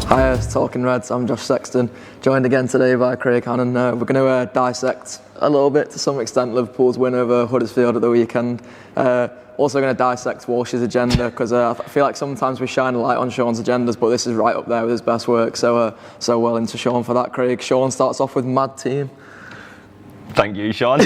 Hi, Talking Reds. I'm Josh Sexton, joined again today by Craig Hannan. We're going to dissect a little bit, to some extent, Liverpool's win over Huddersfield at the weekend. Also going to dissect Walsh's agenda, because I feel like sometimes we shine a light on Sean's agendas, but this is right up there with his best work. So well into Sean for that, Craig. Sean starts off with mad team. Thank you, Sean.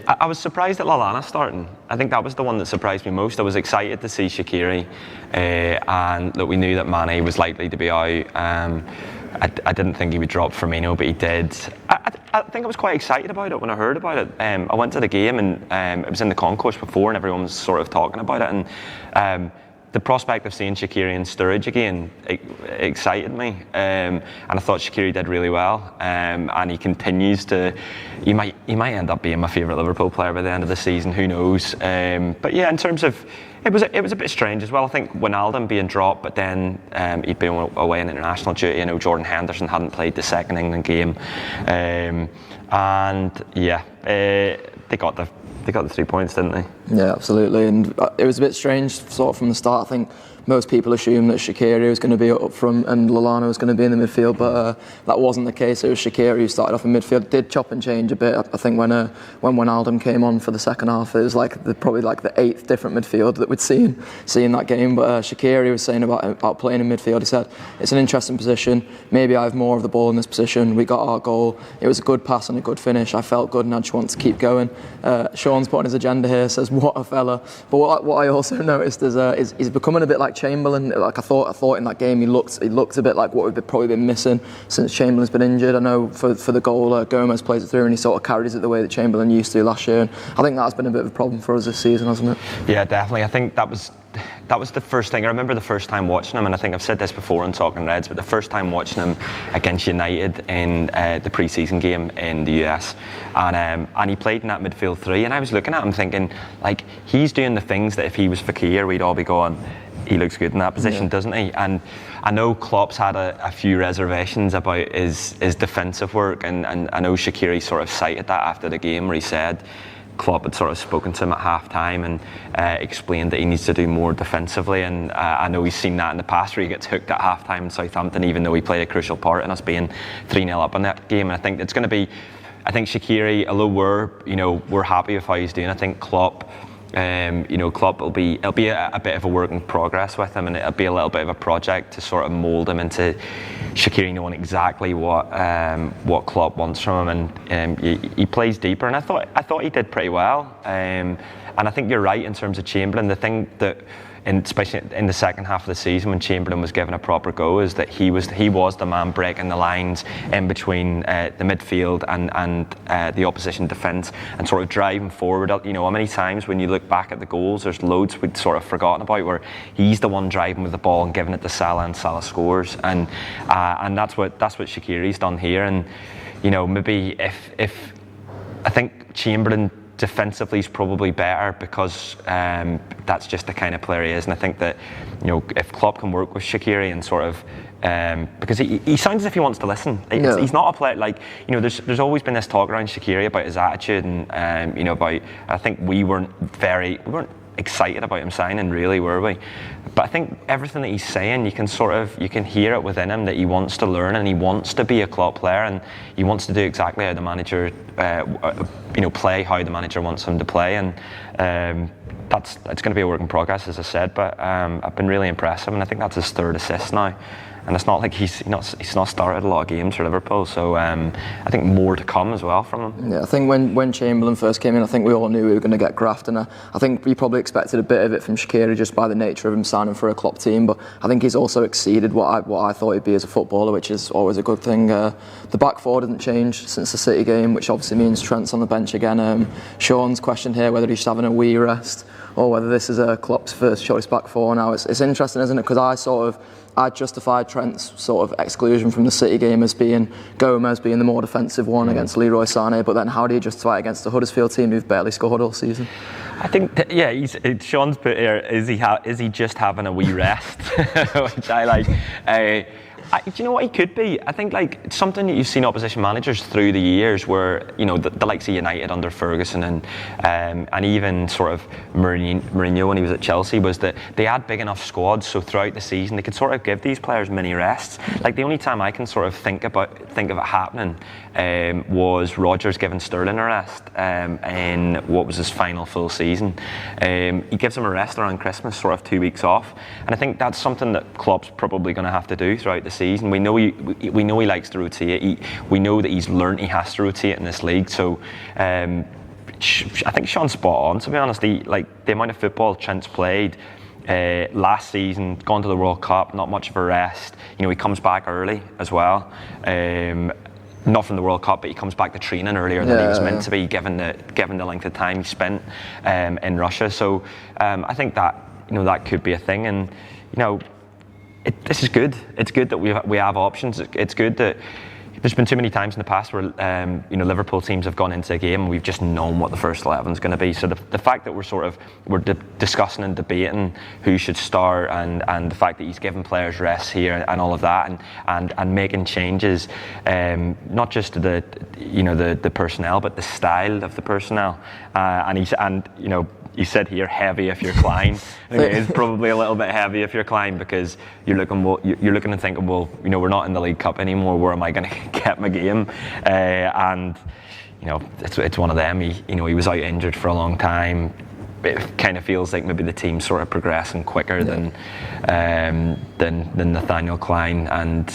I was surprised at Lallana starting. I think that was the one that surprised me most. I was excited to see Shaqiri, and look, we knew that Mane was likely to be out. I didn't think he would drop Moreno, but he did. I think I was quite excited about it when I heard about it. I went to the game, and it was in the concourse before, and everyone was sort of talking about it. And the prospect of seeing Shaqiri and Sturridge again excited me, and I thought Shaqiri did really well, and he continues to. He might end up being my favourite Liverpool player by the end of the season. Who knows? But yeah, in terms of it was a bit strange as well. I think Wijnaldum being dropped, but then he'd been away on international duty. You know, Jordan Henderson hadn't played the second England game, and yeah, they got the 3 points, didn't they? Yeah, absolutely. And it was a bit strange sort of from the start. I think most people assumed that Shaqiri was going to be up front and Lallana was going to be in the midfield, but that wasn't the case. It was Shaqiri who started off in midfield. Did chop and change a bit. I think when Wijnaldum came on for the second half, it was probably the 8th different midfield that we'd seen in that game. But Shaqiri was saying about playing in midfield. He said, it's an interesting position. Maybe I have more of the ball in this position. We got our goal. It was a good pass and a good finish. I felt good and I just want to keep going. Sean's put on his agenda here, says, what a fella. But what I also noticed is he's becoming a bit like Chamberlain. Like I thought in that game he looked a bit like what we've probably been missing since Chamberlain's been injured. I know for the goal, Gomez plays it through and he sort of carries it the way that Chamberlain used to last year. And I think that's been a bit of a problem for us this season, hasn't it? Yeah, definitely. I think that was the first thing. I remember the first time watching him, and I think I've said this before on Talking Reds, but the first time watching him against United in the pre-season game in the US, and he played in that midfield three, and I was looking at him thinking, like, he's doing the things that if he was Fekir, we'd all be going, he looks good in that position, doesn't he? And I know Klopp's had a few reservations about his defensive work, and I know Shaqiri sort of cited that after the game where he said Klopp had sort of spoken to him at half-time and explained that he needs to do more defensively, and I know he's seen that in the past where he gets hooked at half-time in Southampton, even though he played a crucial part in us being 3-0 up in that game. And I think it's going to be, I think Shaqiri, although we're happy with how he's doing, I think Klopp, Klopp it'll be a bit of a work in progress with him, and it'll be a little bit of a project to sort of mould him into Shaqiri knowing exactly what Klopp wants from him, and he plays deeper, and I thought he did pretty well, and I think you're right in terms of Chamberlain. The thing that, especially in the second half of the season when Chamberlain was given a proper go, is that he was the man breaking the lines in between the midfield and the opposition defence, and sort of driving forward. You know, how many times when you look back at the goals, there's loads we'd sort of forgotten about where he's the one driving with the ball and giving it to Salah, and Salah scores, and that's what Shaqiri's done here. And you know, maybe if I think Chamberlain defensively is probably better because that's just the kind of player he is, and I think that, you know, if Klopp can work with Shaqiri and sort of because he sounds as if he wants to listen. He's not a player like, you know, there's always been this talk around Shaqiri about his attitude, and you know, about, I think we weren't excited about him signing, really, were we? But I think everything that he's saying, you can hear it within him that he wants to learn, and he wants to be a Klopp player, and he wants to do exactly how the manager play how the manager wants him to play, and it's going to be a work in progress, as I said, but I've been really impressed with him, and I think that's his 3rd assist now. And it's not like he's not started a lot of games for Liverpool, so I think more to come as well from him. Yeah, I think when Chamberlain first came in, I think we all knew we were going to get graft, and I think we probably expected a bit of it from Shaqiri just by the nature of him signing for a Klopp team. But I think he's also exceeded what I thought he'd be as a footballer, which is always a good thing. The back four didn't change since the City game, which obviously means Trent's on the bench again. Sean's question here whether he's having a wee rest or whether this is Klopp's first choice back four now. It's interesting, isn't it? Because I justified Trent's sort of exclusion from the City game as being Gomez being the more defensive one against Leroy Sané, but then how do you justify it against the Huddersfield team who've barely scored all season? I think, Sean's put here, is he just having a wee rest? Which I like. Do you know what he could be? I think like something that you've seen opposition managers through the years, where the likes of United under Ferguson and even sort of Moreno when he was at Chelsea, was that they had big enough squads, so throughout the season they could sort of give these players mini rests. Like the only time I can sort of think of it happening was Rodgers giving Sterling a rest in what was his final full season. He gives him a rest around Christmas, sort of 2 weeks off, and I think that's something that Klopp's probably going to have to do throughout the season. We know he likes to rotate. We know that he's learned he has to rotate in this league. So I think Sean's spot on, to be honest. Like the amount of football Trent's played last season, gone to the World Cup, not much of a rest. He comes back early as well. Not from the World Cup, but he comes back to training earlier than he was meant to be, given the length of time he spent in Russia. So I think that that could be a thing, and this is good. It's good that we have options. It's good that there's been too many times in the past where Liverpool teams have gone into a game and we've just known what the first 11 is going to be. So the fact that we're discussing and debating who should start, and the fact that he's giving players rest here and all of that, and making changes, not just to the personnel, but the style of the personnel, you said here heavy if you're Klein. I think it is probably a little bit heavy if you're Klein, because you're looking and thinking, well, we're not in the League Cup anymore. Where am I going to get my game? And it's one of them. He was out injured for a long time. It kind of feels like maybe the team's sort of progressing quicker than Nathaniel Klein, and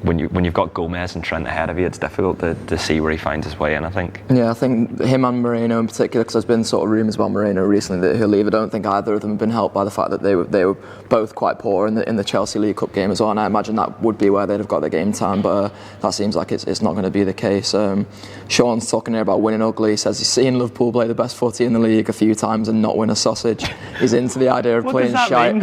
when you've got Gomez and Trent ahead of you, it's difficult to see where he finds his way in, I think. Yeah, I think him and Moreno in particular, because there's been sort of rumours about Moreno recently that he'll leave. I don't think either of them have been helped by the fact that they were both quite poor in the Chelsea League Cup game as well, and I imagine that would be where they'd have got their game time, but that seems like it's not going to be the case. Sean's talking here about winning ugly. He says he's seen Liverpool play the best footy in the league a few times and not win a sausage. He's into the idea of playing shite.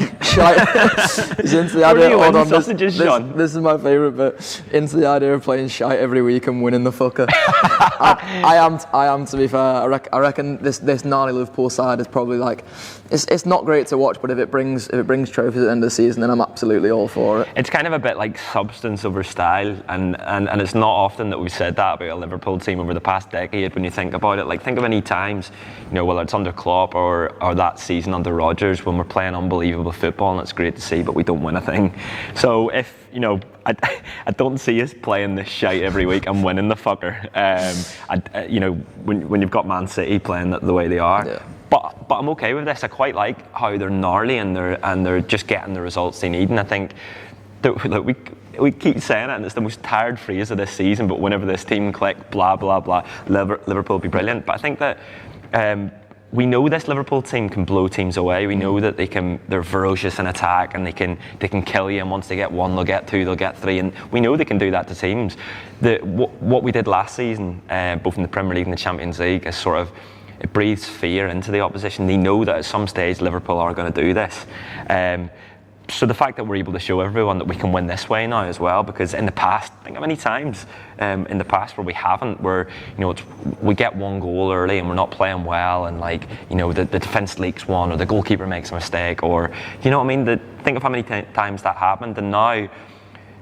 He's into the idea of sausages, Sean. This is my favourite bit. Into the idea of playing shite every week and winning the fucker. I am, to be fair. I reckon this gnarly Liverpool side is probably like, it's not great to watch, but if it brings trophies at the end of the season, then I'm absolutely all for it. It's kind of a bit like substance over style, and it's not often that we've said that about a Liverpool team over the past decade. When you think about it, like think of any times, whether it's under Klopp or that season under Rodgers, when we're playing unbelievable football and it's great to see, but we don't win a thing. So if I don't see us playing this shite every week and winning the fucker. When you've got Man City playing the way they are. Yeah. But I'm okay with this. I quite like how they're gnarly and they're just getting the results they need. And I think that we keep saying it, and it's the most tired phrase of this season. But whenever this team click, blah blah blah, Liverpool will be brilliant. But I think that we know this Liverpool team can blow teams away. We know that they're ferocious in attack, and they can kill you. And once they get one, they'll get two, they'll get three, and we know they can do that to teams. What we did last season, both in the Premier League and the Champions League, is sort of, it breathes fear into the opposition. They know that at some stage Liverpool are going to do this. So the fact that we're able to show everyone that we can win this way now as well, because in the past, think how many times in the past where we haven't, where we get one goal early and we're not playing well, and the defence leaks one, or the goalkeeper makes a mistake, or think of how many times that happened. And now,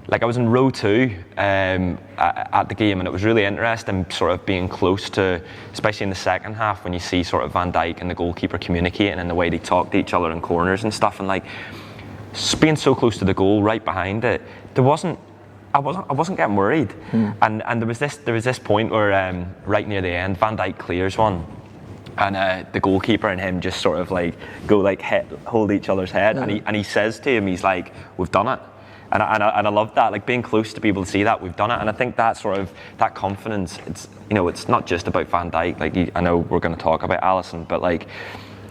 like, I was in row 2 at the game, and it was really interesting sort of being close to, especially in the second half, when you see sort of Van Dijk and the goalkeeper communicating and the way they talk to each other in corners and stuff, and being so close to the goal, right behind it, I wasn't getting worried. And there was this point where right near the end, Van Dijk clears one, and the goalkeeper and him just sort of hold each other's head, and he says to him, he's like, "We've done it." And I love that, like being close to be able to see that we've done it. And I think that sort of, that confidence, it's not just about Van Dijk. I know we're going to talk about Alisson, but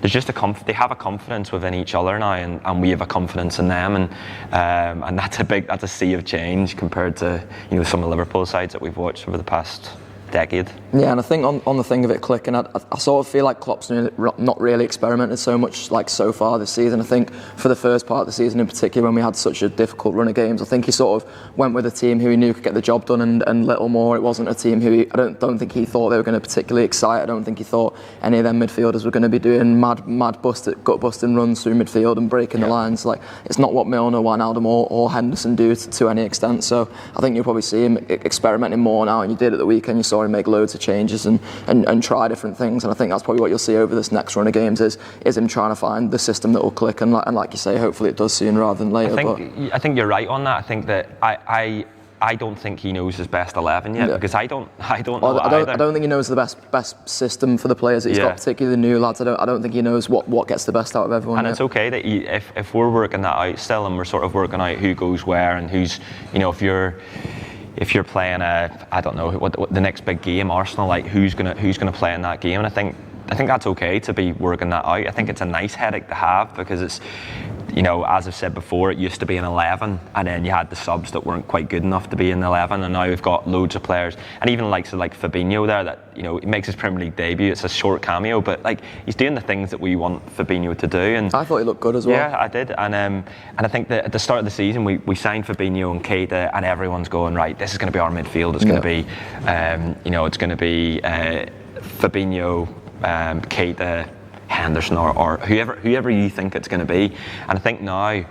there's just they have a confidence within each other now, and we have a confidence in them, and that's a sea of change compared to some of the Liverpool sides that we've watched over the past decade. Yeah, and I think on the thing of it clicking, I sort of feel like Klopp's not really experimented so much like so far this season. I think for the first part of the season in particular, when we had such a difficult run of games, I think he sort of went with a team who he knew could get the job done and little more. It wasn't a team who I don't think he thought they were going to particularly excite. I don't think he thought any of them midfielders were going to be doing gut busting runs through midfield and breaking the lines. Like, it's not what Milner, Wijnaldum or Henderson do to any extent. So I think you'll probably see him experimenting more now, and you did at the weekend. You saw him make loads of changes and try different things, and I think that's probably what you'll see over this next run of games is him trying to find the system that will click, and like you say, hopefully it does sooner rather than later. I think you're right on that. I think that I don't think he knows his best 11 yet, because I don't know either. I don't think he knows the best system for the players that he's got, particularly the new lads. I don't think he knows what gets the best out of everyone. And it's okay that if we're working that out still, and we're sort of working out who goes where and who's, if you're playing I don't know what the next big game, Arsenal, like who's gonna play in that game, and I think that's okay to be working that out. I think it's a nice headache to have, because it's, as I've said before, it used to be an 11, and then you had the subs that weren't quite good enough to be in the 11, and now we've got loads of players, and even like Fabinho there, that he makes his Premier League debut. It's a short cameo, but like he's doing the things that we want Fabinho to do. And I thought he looked good as well. Yeah, I did, and I think that at the start of the season we signed Fabinho and Keita, and everyone's going, right, this is going to be our midfield. It's going to be, it's going to be Fabinho, Keita, Henderson, or whoever you think it's going to be. And I think now,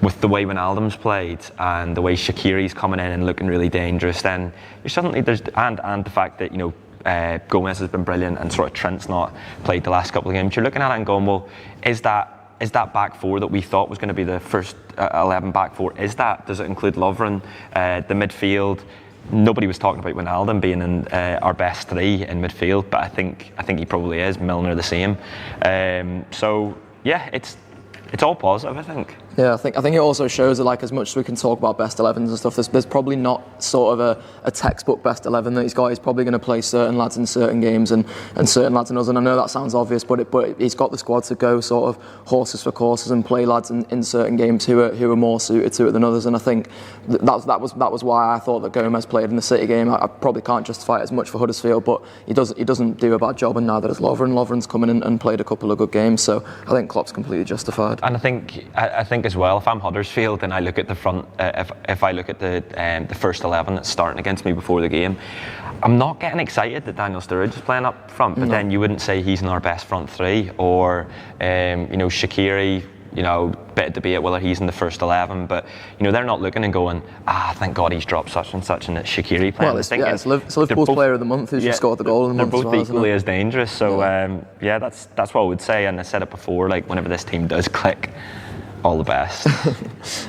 with the way Wijnaldum's played and the way Shaqiri's coming in and looking really dangerous, then you're suddenly and the fact that Gomez has been brilliant and sort of Trent's not played the last couple of games. You're looking at it and going, well, is that back four that we thought was going to be the first 11 back four? Does it include Lovren? The midfield. Nobody was talking about Wijnaldum being in our best three in midfield, but I think he probably is. Milner the same. So yeah, it's all positive, I think. Yeah, I think it also shows that, like, as much as we can talk about best 11s and stuff, there's probably not sort of a textbook best 11 that he's got. He's probably going to play certain lads in certain games and certain lads in others. And I know that sounds obvious, but he's got the squad to go sort of horses for courses and play lads in certain games who are more suited to it than others. And I think that was why I thought that Gomez played in the City game. I probably can't justify it as much for Huddersfield, but he doesn't do a bad job, and neither does Lovren. Lovren's come in and played a couple of good games, so I think Klopp's completely justified. And I think as well, if I'm Huddersfield and I look at the front, if I look at the first 11 that's starting against me before the game, I'm not getting excited that Daniel Sturridge is playing up front, but then you wouldn't say he's in our best front three, or Shaqiri, bit of debate whether he's in the first 11, but they're not looking and going, thank God he's dropped such and such, and it's Shaqiri playing. Well, it's Liverpool's player of the month who's just scored the goal in the month. They're both equally as dangerous, so that's what I would say. And I said it before, like, whenever this team does click, all the best.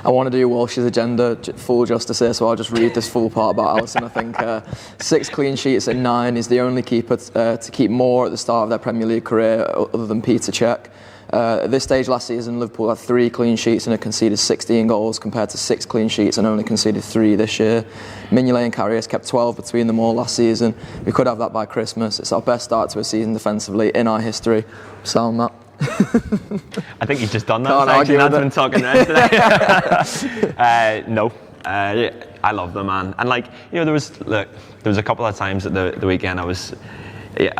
I want to do Walsh's agenda full justice here, so I'll just read this full part about Alisson. I think 6 clean sheets in 9. He's the only keeper to keep more at the start of their Premier League career other than Peter Cech. At this stage last season, Liverpool had 3 clean sheets and had conceded 16 goals compared to 6 clean sheets and only conceded 3 this year. Mignolet and Karius kept 12 between them all last season. We could have that by Christmas. It's our best start to a season defensively in our history. Sound that? I think you've just done that. That's been talking around today. No. I love the man. And there was a couple of times at the weekend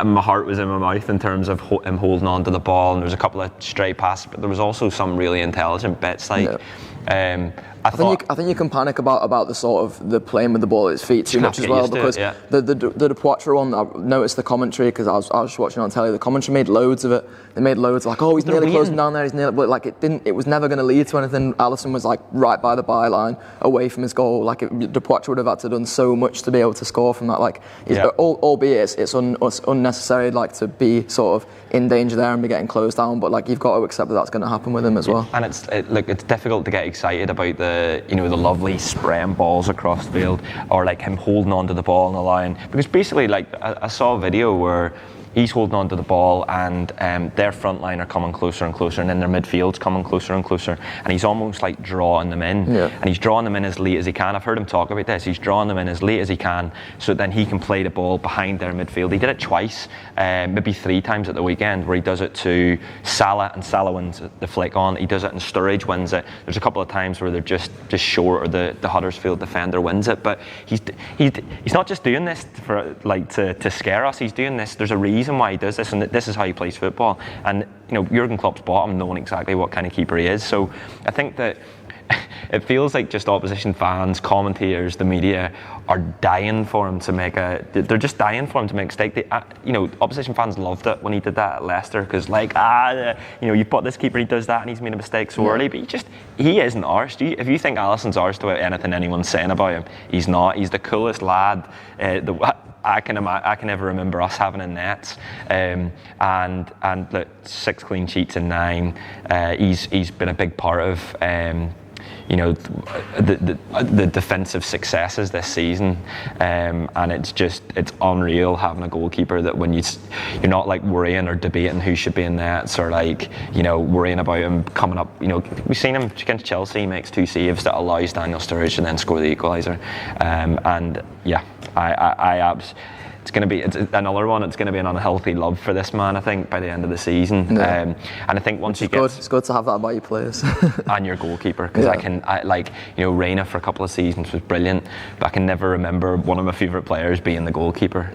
my heart was in my mouth in terms of him holding on to the ball, and there was a couple of stray passes, but there was also some really intelligent bits. I think you can panic about the sort of the playing with the ball at his feet too much as well, because the De Poitre one, I noticed the commentary because I was watching on telly. The commentary made loads of it. They made loads like, he's nearly closing down there. He's nearly, but like it was never going to lead to anything. Alisson was like right by the byline, away from his goal. Like De Poitre would have had to done so much to be able to score from that. Like, albeit it's unnecessary, like, to be sort of in danger there and be getting closed down. But like, you've got to accept that that's going to happen with him as well. And it's difficult to get excited about the lovely spraying balls across the field, or like him holding on to the ball and allowing, because basically, like, I saw a video where he's holding on to the ball, and their front line are coming closer and closer, and then their midfield's coming closer and closer, and he's almost like drawing them in, and he's drawing them in as late as he can. I've heard him talk about this. He's drawing them in as late as he can, so then he can play the ball behind their midfield. He did it twice, maybe 3 times at the weekend, where he does it to Salah, and Salah wins the flick on. He does it, and Sturridge wins it. There's a couple of times where they're just short, or the Huddersfield defender wins it. But he's not just doing this for to scare us. He's doing this. There's a reason why he does this, and this is how he plays football. And Jurgen Klopp's bought him knowing exactly what kind of keeper he is. So I think that it feels like just opposition fans, commentators, the media are dying for him to make they're just dying for him to make a mistake. Opposition fans loved it when he did that at Leicester, because you've bought this keeper, he does that and he's made a mistake so early, but he isn't arsed. If you think Alisson's arsed about anything anyone's saying about him, he's not. He's the coolest lad I can ever remember us having in nets, and look, 6 clean sheets in 9. He's been a big part of the defensive successes this season, and it's unreal having a goalkeeper that when you're not like worrying or debating who should be in nets, or worrying about him coming up. We've seen him against Chelsea, he makes 2 saves that allows Daniel Sturridge to then score the equaliser, it's going to be another one. It's going to be an unhealthy love for this man, I think, by the end of the season. And I think once it's good to have that about your players and your goalkeeper, because Reina for a couple of seasons was brilliant, but I can never remember one of my favourite players being the goalkeeper.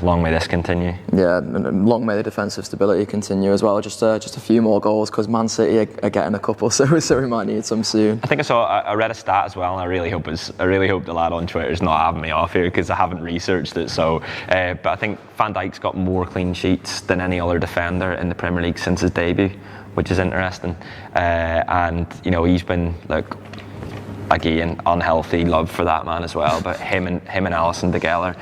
Long may this continue. Yeah, and long may the defensive stability continue as well. Just a few more goals, because Man City are getting a couple, so we might need some soon. I think I read a stat as well, and I really hope the lad on Twitter is not having me off here, because I haven't researched it. So. But I think Van Dijk's got more clean sheets than any other defender in the Premier League since his debut, which is interesting. And he's been again, unhealthy love for that man as well. But him and Alisson together,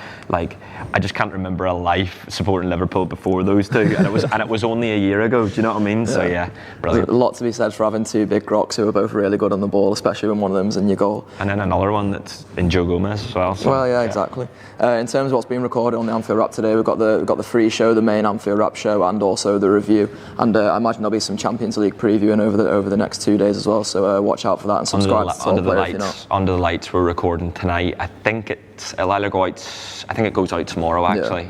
I just can't remember a life supporting Liverpool before those two, and it was only a year ago. Do you know what I mean? So brilliant. There's a lot to be said for having 2 big rocks who are both really good on the ball, especially when one of them's in your goal. And then another one that's in Joe Gomez as well. So, exactly. In terms of what's been recorded on the Anfield Wrap today, we've got the free show, the main Anfield Wrap show, and also the review. And I imagine there'll be some Champions League previewing over the next 2 days as well. So watch out for that and subscribe to Under the Lights. We're recording tonight. I think it'll either go out. I think it goes out tomorrow actually.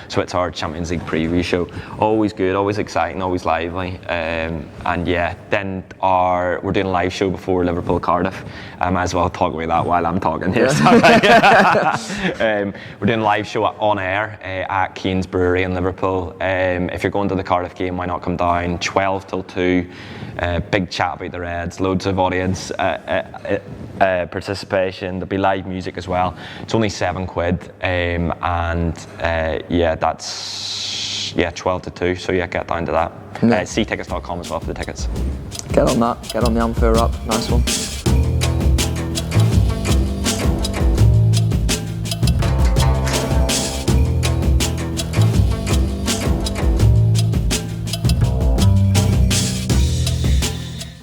So it's our Champions League preview show. Always good, always exciting, always lively. Then we're doing a live show before Liverpool Cardiff. I might as well talk about that while I'm talking here. We're doing a live show on air at Kane's Brewery in Liverpool. If you're going to the Cardiff game, why not come down? 12 till 2. Big chat about the Reds, loads of audience participation. There'll be live music as well. It's only £7, that's 12 to 2. So get down to that. Ctickets.com as well for the tickets. Get on that. Get on the Anfield Wrap. Nice one.